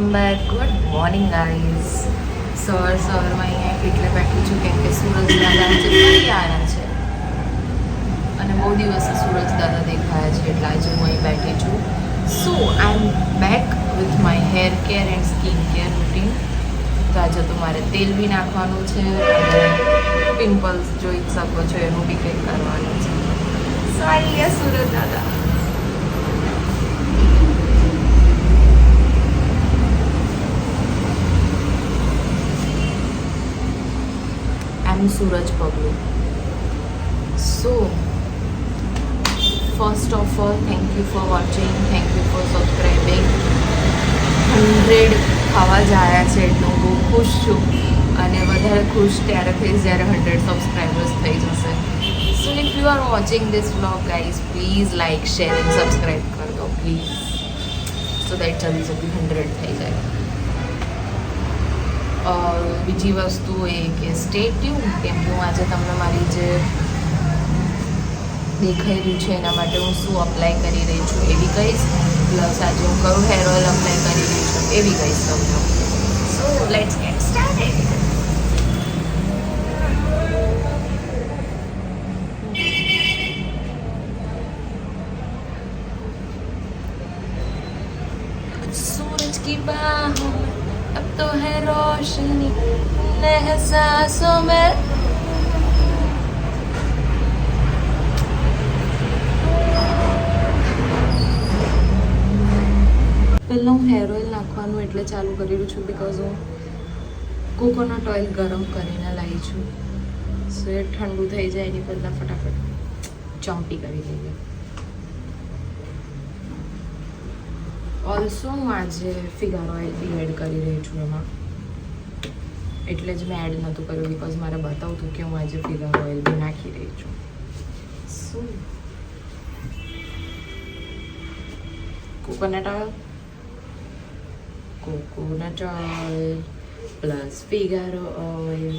Welcome back. Good morning guys. સવારમાં અહીંયા એટલે બેઠી છું કેમ કે સૂરજ દાદા આજે ફરી આવ્યા છે અને બહુ દિવસે સૂરજ દાદા દેખાયા છે એટલે આજે હું અહીં બેઠી છું. So I am back with my hair care and skin care routine. તો આજે તો મારે તેલ બી નાખવાનું છે અને પિમ્પલ્સ જોઈ શકો છો એનું બી કંઈક કરવાનું છે. સો આવી ગયા સૂરજ દાદા. Suraj Pablu. So, first of all, thank you for watching, thank you for subscribing. 100 ખાવા જાય છે એટલે હું બહુ ખુશ છું અને વધારે ખુશ ત્યારે થઈશ જ્યારે 100 સબસ્ક્રાઈબર્સ થઈ જશે. સો if you are watching this vlog guys, please like share and subscribe કરી દો પ્લીઝ, સો દેટ જલ્દી 100 થઈ જાય. બીજી વસ્તુ એ કે સ્ટે ટ્યુન, કેમ કે હું આજે તમને મારી જે દેખાઈ રહ્યું છે એના માટે હું શું અપ્લાય કરી રહી છું એ બી કહીશ, પ્લસ આજે હું કયું હેર ઓઇલ અપ્લાય કરી રહી છું એ બી કહીશ તમને. So let's get started. सूरज की बाहों अब तो है रोशनी एहसासों में. પહેલાં હું હેર ઓઇલ નાખવાનું એટલે ચાલુ કરી રહ્યું છું બિકોઝ હું કોકોનટ ઓઇલ ગરમ કરીને લાવી છું. સો એ ઠંડુ થઈ જાય એની પહેલાં ફટાફટ ચોંપી કરી દઈએ. ઓલ્સો હું આજે ફિગાર ઓઇલ બી એડ કરી રહી છું એમાં, એટલે જ મેં એડ નહોતું કર્યું બિકોઝ મારે બતાવતું કે હું આજે ફિગાર ઓઇલ બી નાખી રહી છું. શું coconut oil plus Figaro oil.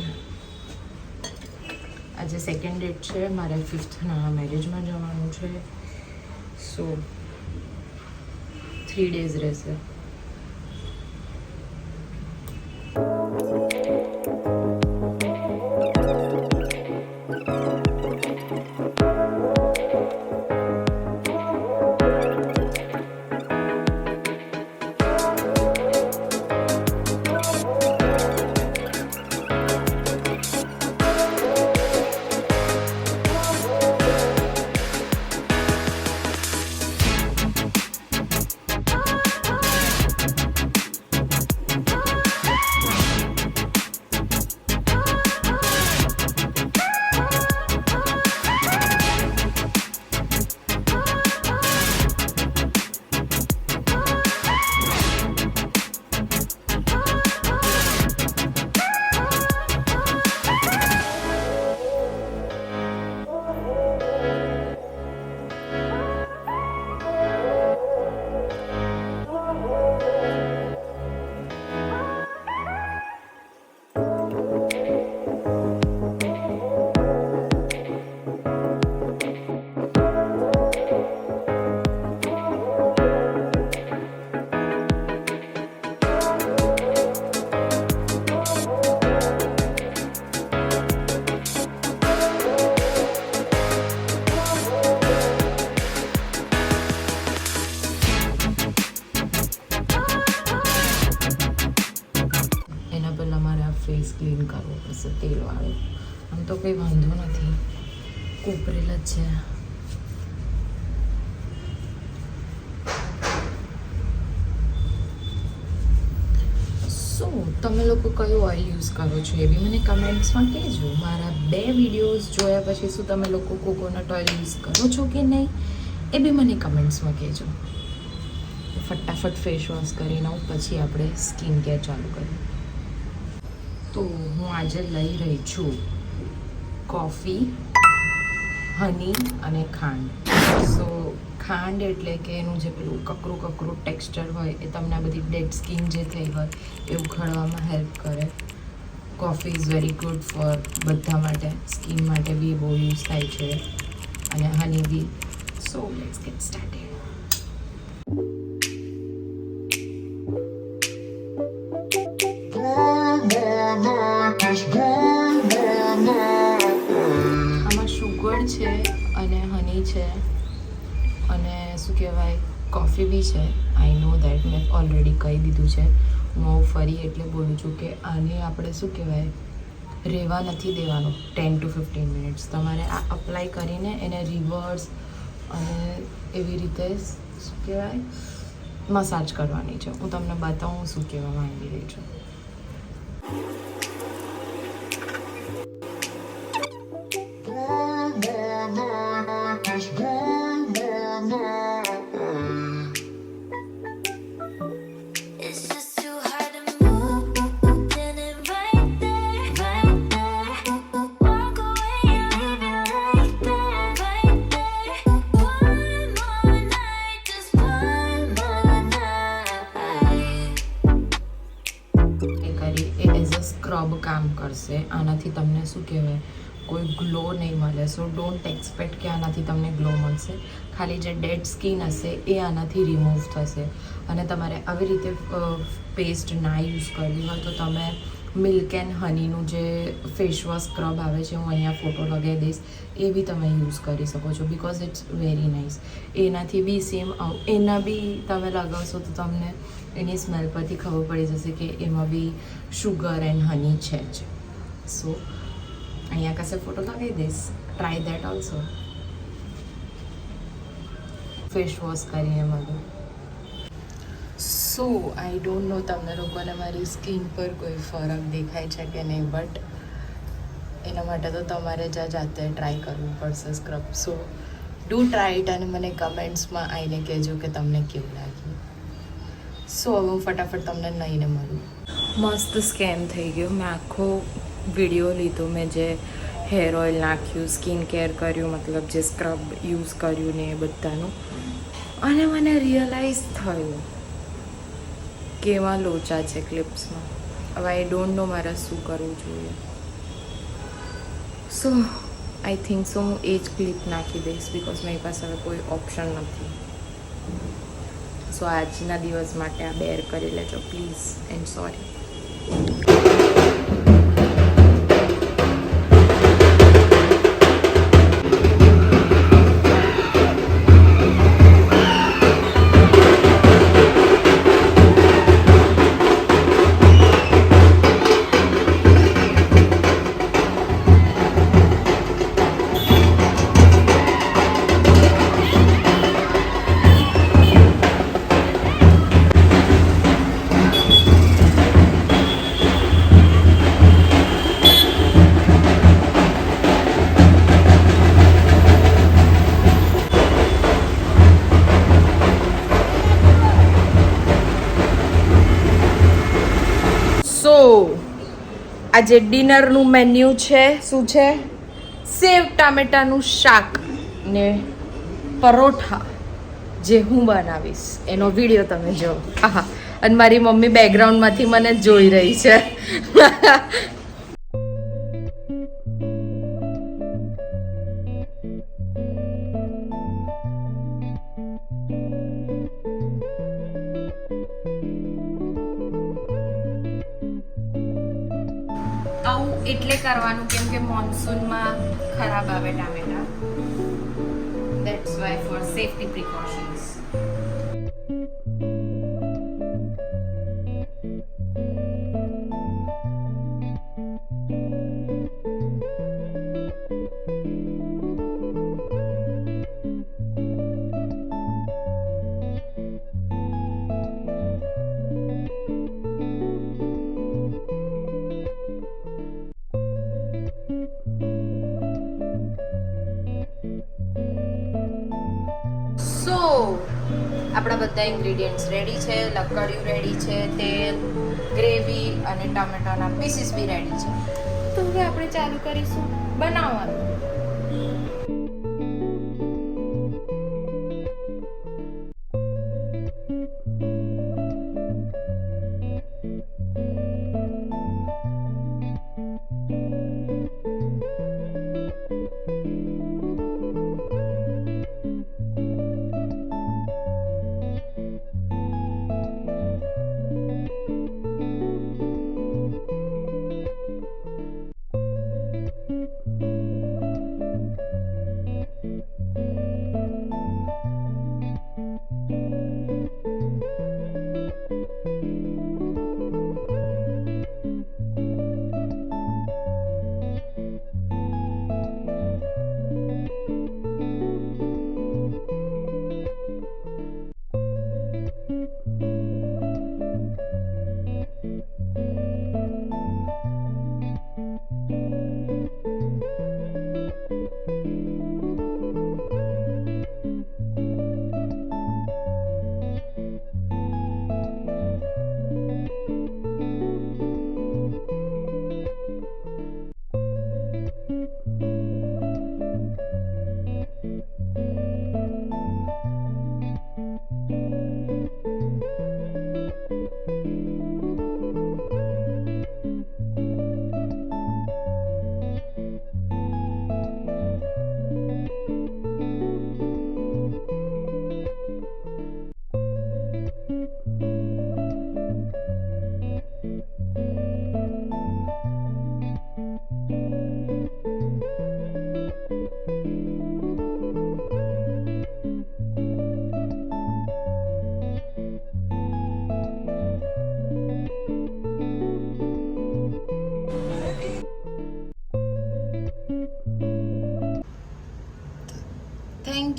આજે સેકન્ડ ડેટ છે, મારે 5થના મેરેજમાં જવાનું છે. સો 3 days રહેશે. ફેસ ક્લીન કરવો પડશે તેલવાળું. આમ તો કંઈ વાંધો નથી, કોપરેલ જ છે. સો તમે લોકો કયું ઓઇલ યુઝ કરો છો એ બી મને કમેન્ટ્સમાં કહેજો. મારા 2 વિડીયોઝ જોયા પછી શું તમે લોકો કોકોનટ ઓઇલ યુઝ કરો છો કે નહીં એ બી મને કમેન્ટ્સમાં કહેજો. ફટાફટ ફેસ વોશ કરીને પછી આપણે સ્કિન કેર ચાલુ કરીએ. તો હું આજે લઈ રહી છું કોફી, હની અને ખાંડ. સો ખાંડ એટલે કે એનું જે પેલું કકરું ટેક્સચર હોય એ તમને આ બધી ડેડ સ્કિન જે થઈ હોય એ ઉખાડવામાં હેલ્પ કરે. Coffee is very good for બધા માટે, સ્કિન માટે બી બહુ યુઝ થાય છે અને હની બી. So let's get started. છે અને શું કહેવાય કોફી બી છે. આઈ નો દેટ મેં ઓલરેડી કહી દીધું છે. હું ફરી એટલે બોલું છું કે આને આપણે શું કહેવાય રહેવા નથી દેવાનું 10 to 15 મિનિટ્સ. તમારે આ અપ્લાય કરીને એને રિવર્સ અને એવી રીતે શું કહેવાય મસાજ કરવાની છે. હું તમને બતાવું શું કહેવા માંગી રહી છું. સ્ક્રબ કામ કરશે. આનાથી તમને શું કહેવાય કોઈ ગ્લો નહીં મળે. સો ડોન્ટ એક્સપેક્ટ કે આનાથી તમને ગ્લો મળશે. ખાલી જે ડેડ સ્કિન હશે એ આનાથી રિમૂવ થશે. અને તમારે આવી રીતે પેસ્ટ ના યુઝ કરવી હોય તો તમે મિલ્ક એન્ડ હનીનું જે ફેસવોશ સ્ક્રબ આવે છે, હું અહીંયા ફોટો લગાવી દઈશ, એ બી તમે યુઝ કરી શકો છો બિકોઝ ઇટ્સ વેરી નાઇસ. એનાથી બી સેમ એના બી તમે લગાવશો તો તમને એની સ્મેલ પરથી ખબર પડી જશે કે એમાં બી શુગર એન્ડ હની છે જ. સો અહીંયા કશે ફોટો લગાવી દઈશ. Try that also. Face wash કરીને બધું. સો આઈ ડોન્ટ નો તમને લોકોને મારી સ્કિન પર કોઈ ફરક દેખાય છે કે નહીં, બટ એના માટે તો તમારે જ જાતે ટ્રાય કરવું પડશે scrub. So do try it અને મને કમેન્ટ્સમાં આવીને કહેજો કે તમને કેવું લાગ્યું. સો હવે હું ફટાફટ તમને લઈને મળું. મસ્ત સ્કેમ થઈ ગયો. મેં આખો વિડીયો લીધો, મેં જે હેર ઓઇલ નાખ્યું, સ્કિન કેર કર્યું, મતલબ જે સ્ક્રબ યુઝ કર્યું ને એ બધાનું, અને મને રિયલાઇઝ થયું કેવા લોચા છે ક્લિપ્સમાં. હવે આઈ ડોન્ટ નો મારે શું કરવું જોઈએ. સો આઈ થિંક સો હું એ જ ક્લિપ નાખી દઈશ બિકોઝ મારી પાસે હવે કોઈ ઓપ્શન નથી. સો આજના દિવસ માટે આ બેર કરી લેજો પ્લીઝ એન્ડ સોરી. આજે ડિનરનું મેન્યુ છે શું છે? સેવ ટામેટાનું શાક ને પરોઠા જે હું બનાવીશ એનો વિડીયો તમે જો. હા, અને મારી મમ્મી બેકગ્રાઉન્ડમાંથી મને જોઈ રહી છે. આવું એટલે કરવાનું કેમ કે મોન્સૂનમાં ખરાબ આવે ટામેટા. That's why for safety precautions. આપણા બધા ઇન્ગ્રેડિયન્ટ્સ રેડી છે. લકડિયું રેડી છે, તેલ, ગ્રેવી અને ટમેટાના પીસીસ બી રેડી છે. તો હવે આપણે ચાલુ કરીશું બનાવવાનું.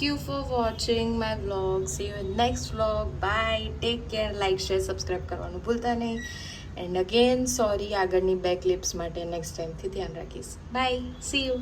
You for watching my vlog. See you in next vlog. Bye, take care, like share subscribe કરવાનું ભૂલતા નહીં. એન્ડ અગેન સોરી આગળની બે ક્લિપ્સ માટે નેક્સ્ટ ટાઈમથી ધ્યાન રાખીશ. Bye, see you.